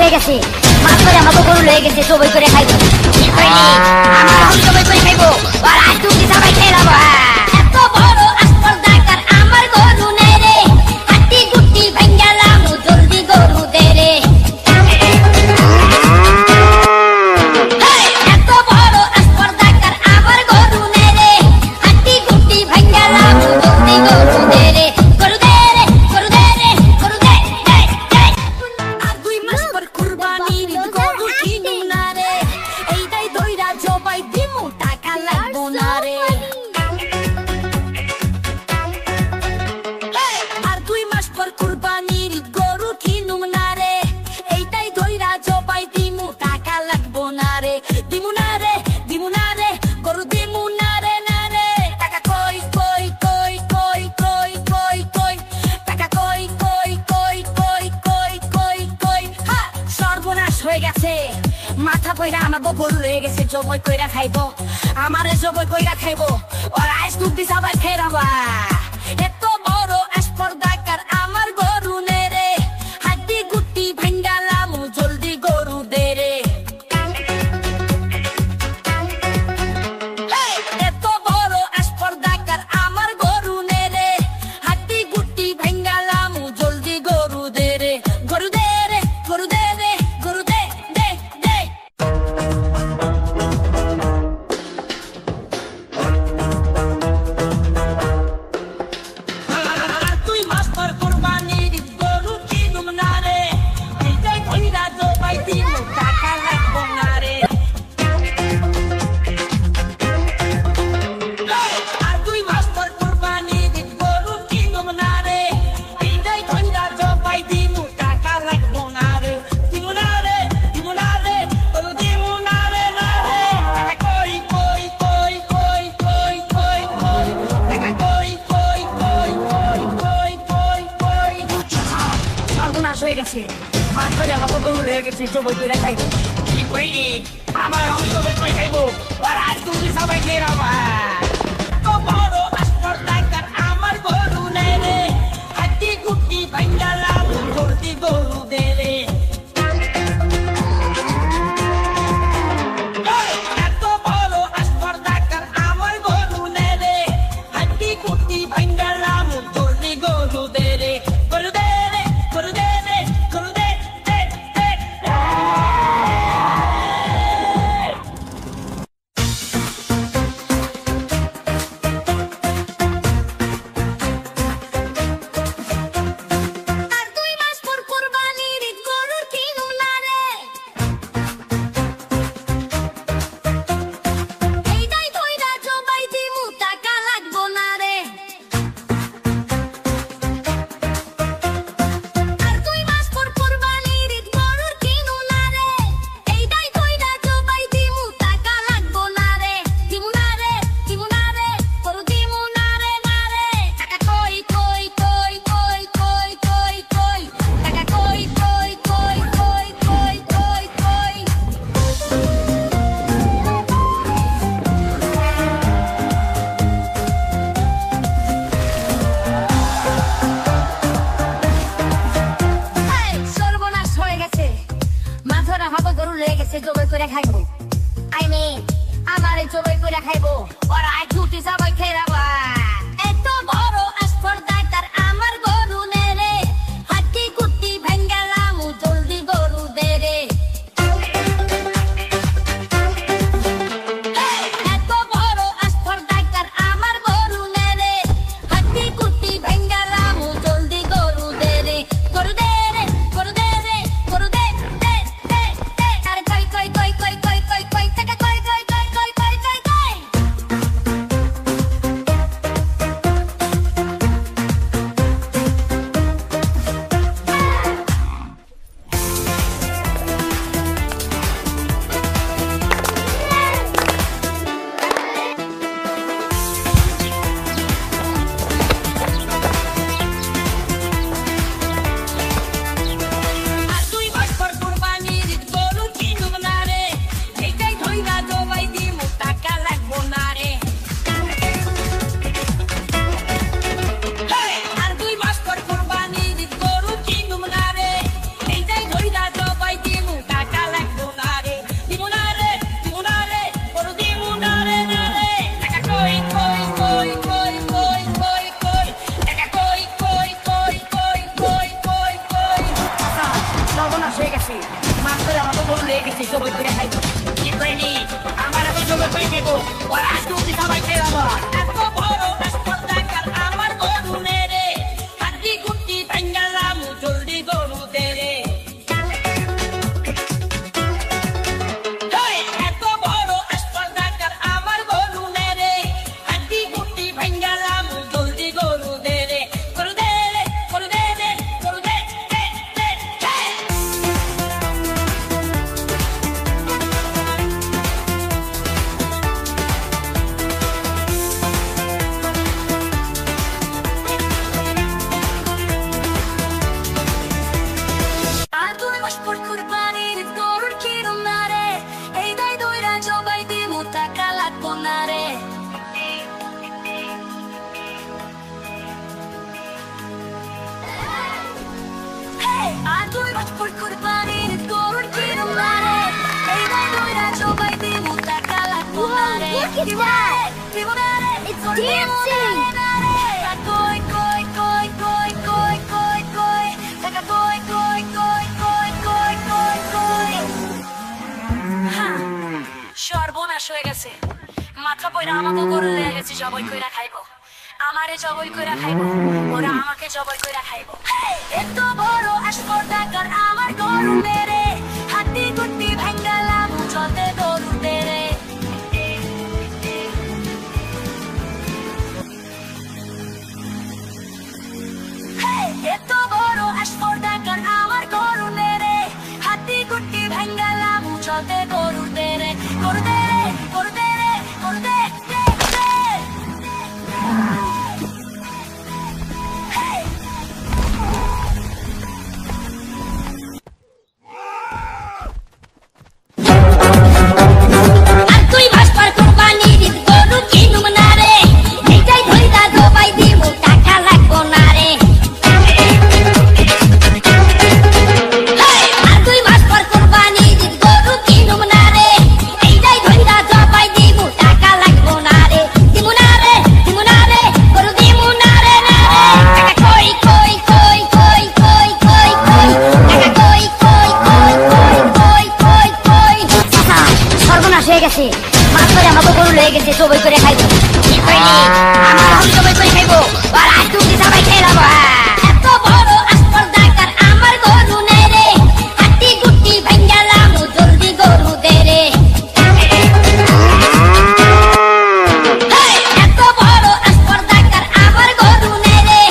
হয়ে গেছে মাছ ধরে আমাকে গরু লয়ে গেছে সবাই করে খাইবো ঠিক হয়নি আমার গরু সবাই করে খাইবো আর আজ তুমি সবাই খেয়ে যাবো এত বড় আসপর্দাকার আমার গরু নেই রে হাতি গুটি ভাঙ্গালাম জলদি গরু দে রে এত বড় আসপর্দাকার আমার গরু নেই রে হাতি গুটি ভাঙ্গালাম জলদি গরু দে রে গরু দে রে গরু দে রে গরু দে দে দে আর 2 মাস পর কুরবানির গরু কিনু না রে এইটাই দইরা জবাই দিমু টাকা লাগবো না রে আর 2 মাস পর কুরবানির গরু কিনু না রে এইটাই দইরা জবাই দিমু টাকা লাগবো না রে দিমু না রে গরু দিমু না রে টাকা কই কই কই কই কই কই কই টাকা কই কই কই কই কই কই কই হা সর্বনাশ হয়ে গেছে মাথা কইরা আমার বগল হয়ে গেছে জবই কইরা খাইবো আমারে জবই কইরা খাইবো আর আইস তুই সবাই খেরাবা এত বড় আসপর্দাকার আমার গরু নে রে হাড্ডি গুটি ভাঙ্গালাম জলদি গরু দে রে এত বড় আসপর্দাকার আমার গরু নে রে হাড্ডি গুটি ভাঙ্গালাম জলদি গরু দে রে গরু দে রে গরু দে রে গরু দে দে দে আর 2 মাস পর কুরবানির গরু কিনুম না রে এইটাই কইরা জবাই দিমু টাকা লাগবো না রে আর 2 মাস পর কুরবানির গরু কিনুম না রে এইটাই কইরা জবাই দিমু টাকা লাগবো না রে দিমু না রে গরু দিমু না রে টাকা কই কই কই কই কই কই কই টাকা কই কই কই কই কই কই কই সর্বনাশ হয়ে গেছে মাছ ধরে আমাকে গরু হয়ে গেছে সবাই করে খাইবো ঠিক হয়নি আমার সবাই করে খাইবো আর আজ তুমি সবাই খেয়ে যাবা তো বড় আসপর্দাকার আমার গরু নেই রে হাতি গুটি ভাঙ্গালাম জলদি গরু দে রে এত বড় আসপর্দাকার আমার গরু নেই রে হাতি গুটি ভাঙ্গালাম জলদি গরু দে রে গরু দে রে গরু দে রে গরু দে দে দে আর 2 মাস পর কুরবানির গরু কিনু না রে এইটাই কইরা জবাই দিমু টাকা লাগবো না রে আর 2 মাস পর কুরবানির গরু কিনু না রে এইটাই কইরা জবাই দিমু টাকা লাগবো না রে দিমু না রে গরু দিমু না রে টাকা কই কই কই কই কই কই কই টাকা কই কই কই কই কই কই কই সর্বনাশ হয়ে গেছে মাথা হাতে গরু লেগে গেছে জবাই করে খাইবো আমারে জবাই করে খাইবো আর আজ ছুটি সবাই খেয়ে যাবা এত বড় আসপর্দাকার আমার গরু নে রে হাতি গুটি ভাঙ্গালাম জলদি গরু দে রে এত বড় আসপর্দাকার আমার গরু নে রে হাতি গুটি ভাঙ্গালাম জলদি গরু দে রে গরু দে রে গরু দে রে গরু দে দে দে দে আর কই কই কই কই কই কই কই টাকা কই কই কই কই কই কই কই হয়ে গেছে মাত্র আমার তো গরু লেগে গেছে সবাই করে খাইবো কি করিনি আমার আমি জমি করে খাইবো আর আজ তুমি সবাই খেয়ে যাবো এত বড় স্পর্ধাকার আমার গরু নেরে হাড্ডি গুটি ভাঙ্গালাম জলদি গরু দেরে এত বড় স্পর্ধাকার আমার গরু নেরে হাড্ডি গুটি ভাঙ্গালাম জলদি গরু দেরে গরু দেরে গরু দেরে গরু দে দে দে Look at that! It's dancing! সর্বনাশ হয়ে গেছে মাথা পয়রা আমাকে গরু লেগে গেছে জবাই কইরা খাইবো আমারে জবাই কইরা খাইবো ওরা আমাকে জবাই কইরা খাইবো এত বড় স্পর্ধাকার আমার গরু মেরে হাড্ডি গুটি ভাঙ্গালাম চলতে গরু দেরে এত বড় স্পর্ধাকার আমার গরু মেরে হাড্ডি গুটি ভাঙ্গালাম চলতে গরু দেরে গরু দেরে গরু দেরে গরু দে দে দে আর তুই ভাস্কর কুরবানির গরু কিনুম না রে এইটাই ধইরা জবাই দিমু টাকা লাগবো না রে আর তুই ভাস্কর কুরবানির গরু কিনুম না রে এইটাই ধইরা জবাই দিমু টাকা লাগবো না রে দিমু না রে গরু দিমু না রে না রে টাকা কই কই কই কই কই কই কই টাকা কই কই কই কই কই কই কই সর্বনাশ হয়ে গেছে মাত্র আমাকে গরু লেগে গেছে সবাই করে খাইবো কি কইনি আমার আমি সবাই করে খাইবো আর আজ তুমি সবাই খেয়ে যাবো এত বড় স্পর্ধাকার আমার গরু নেরে হাড্ডি গুটি ভাঙ্গালাম জলদি গরু দেরে এত বড় স্পর্ধাকার আমার গরু নেরে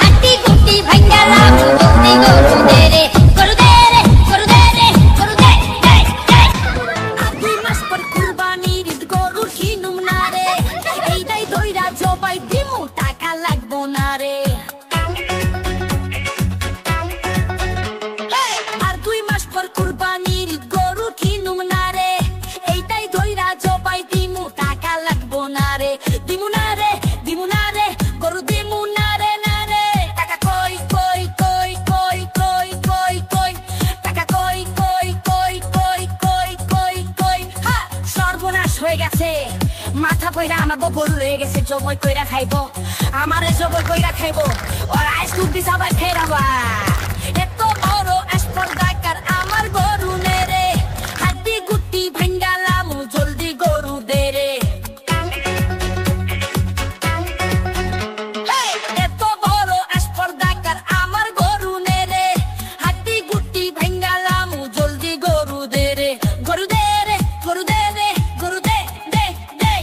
হাড্ডি গুটি ভাঙ্গালাম জলদি গরু দেরে গরু দেরে গরু দেরে গরু দে দে দে দুই মাস পর কুরবানির গরু কিনুম না রে এইটাই ধইরা জবাই দিমু টাকা লাগবো না রে আর 2 মাস পর কুরবানির গরু কিনুম না রে এইটাই ধইরা জবাই দিমু টাকা লাগবো না রে দিমু না রে গরু দিমু না রে টাকা কই কই কই কই কই কই কই টাকা কই কই কই কই কই কই কই হা সর্বনাশ হয়ে গেছে মাথা পয়রা আমাকে গরু হয়ে গেছে জবাই কইরা খাইবো আমারে জবাই কইরা খাইবো আর আইস তুমি সবাই ফেরাবা এত বড় স্পর্ধাকার আমার গরু নেরে হাড্ডি গুটি ভাঙ্গালাম জলদি গরু দেরে এত বড় স্পর্ধাকার আমার গরু নেরে হাড্ডি গুটি ভাঙ্গালাম জলদি গরু দেরে গরু দেরে গরু দেরে গরু দে দে দে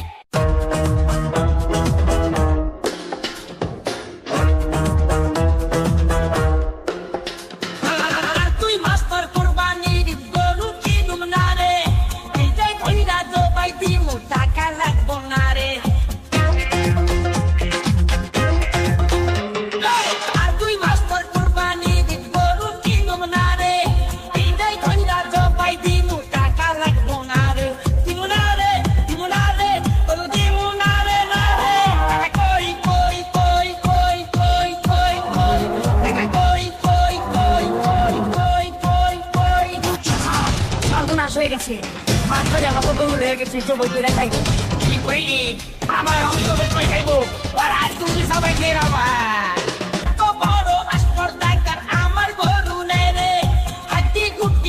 আর তুই মাস্টার কুরবানির গরু কিনুম না রে এইটাই ধইরা জবাই দিমু টাকা লাগবো না রে আর তুই মাস্টার কুরবানির গরু কিনুম না রে এইটাই ধইরা জবাই দিমু টাকা লাগবো না রে দিমু না রে গরু দিমু না রে টাকা কই কই কই কই কই কই কই টাকা কই কই কই কই কই কই কই সর্বনাশ হয়ে গেছে মাত্র আমাকে গরু লেগে গেছে সবাই করে খাইবো কি কইনি আমার আমি সবাই করে খাইবো আর আজ তুমি সবাই খেয়ে যাবো তো বড় স্পর্ধাকার আমার গরু নেরে হাড্ডি গুটি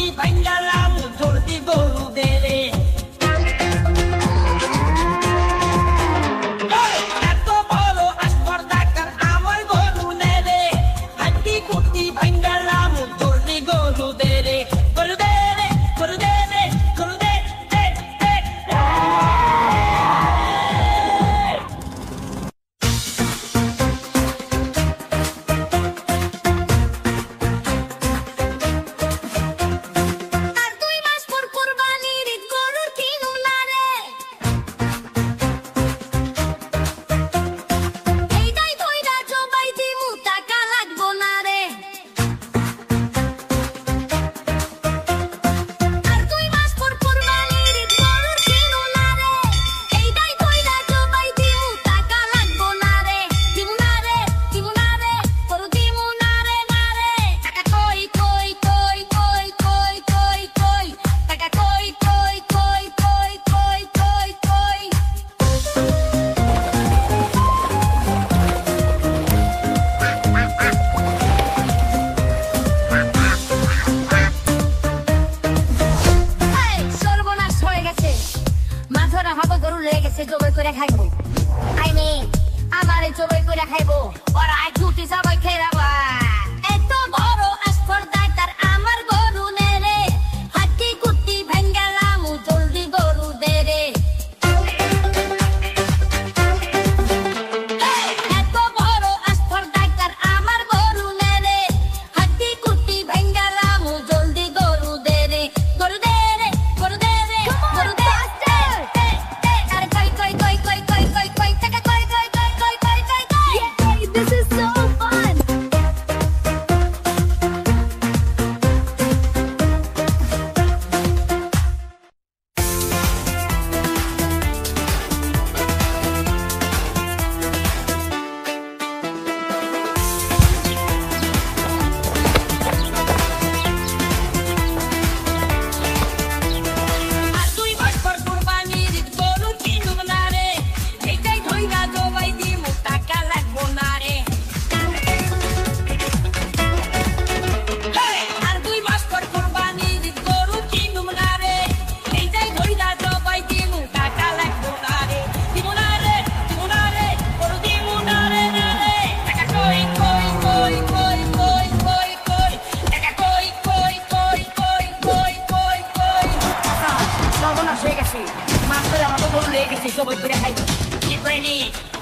জবই করে খাইবো কি কইনি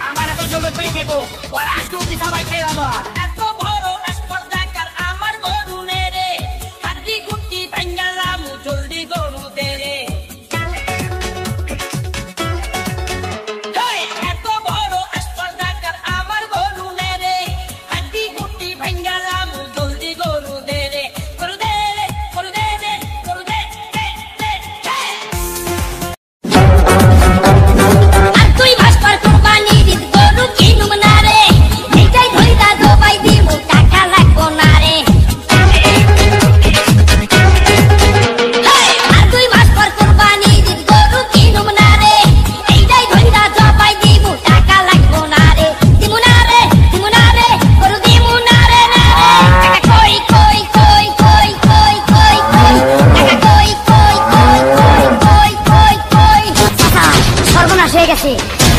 আমার এখন জবই করে খাইবো ওরা আজকে সবাই খেলাবো এত বড় স্পর্ধাকার আমার গরু নেরে হাড্ডি গুটি ভাঙ্গালাম জলদি গরু দেরে এত বড় স্পর্ধাকার আমার গরু নেরে হাড্ডি গুটি ভাঙ্গালাম জলদি গরু দেরে গরু দেরে গরু দেরে গরু দে আর তুই ভাস্কর কুরবানির ঈদ গরু কিনুম না রে এইটাই ধইরা জবাই দিমু টাকা লাগবো না রে আর তুই ভাস্কর কুরবানির ঈদ গরু কিনুম না রে এইটাই ধইরা জবাই দিমু টাকা লাগবো না রে দিমু না রে গরু দিমু না রে টাকা কই কই কই কই কই কই কই টাকা কই কই কই কই কই কই কই সর্বনাশ হয়ে গেছে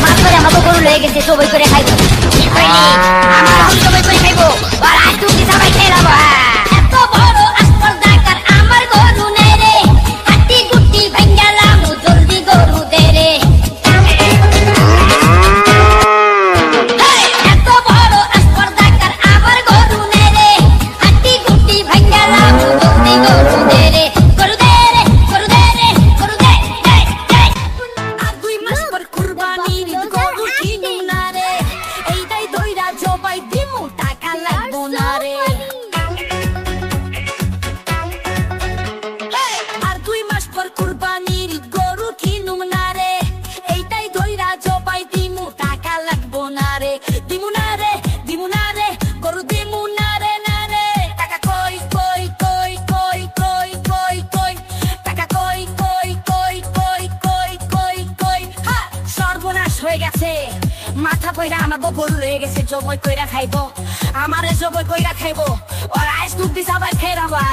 মাছ করে আমাকে গরু লয়ে গেছে সবাই করে খাইবো কি কইনি আমার গরু সবাই করে খাইবো আর আজ তুমি সবাই খেলাবো এত বড় স্পর্ধাকার আমার গরু নেই রে হাড্ডি গুটি ভাঙ্গালাম জলদি গরু দে রে এত বড় স্পর্ধাকার আমার গরু নেই রে হাড্ডি গুটি ভাঙ্গালাম জলদি গরু দে রে গরু দে রে গরু দে রে গরু দে দে দে আর 2 মাস পর কুরবানির ঈদ গরু কিনুম না রে এইটাই ধইরা জবাই দিমু টাকা লাগবো না রে আর 2 মাস পর কুরবানির ঈদ গরু কিনুম না রে এইটাই ধইরা জবাই দিমু টাকা লাগবো না রে দিমু না রে গরু দিমু না রে টাকা কই কই কই কই কই কই কই টাকা কই কই কই কই কই কই কই হা সর্বনাশ হয়ে গেছে মাথা কইরা আমার গরু হয়ে গেছে জবই কইরা খাইবো আমারে জবই কইরা খাইবো ওরা আজ তুই সবাই খেরাবা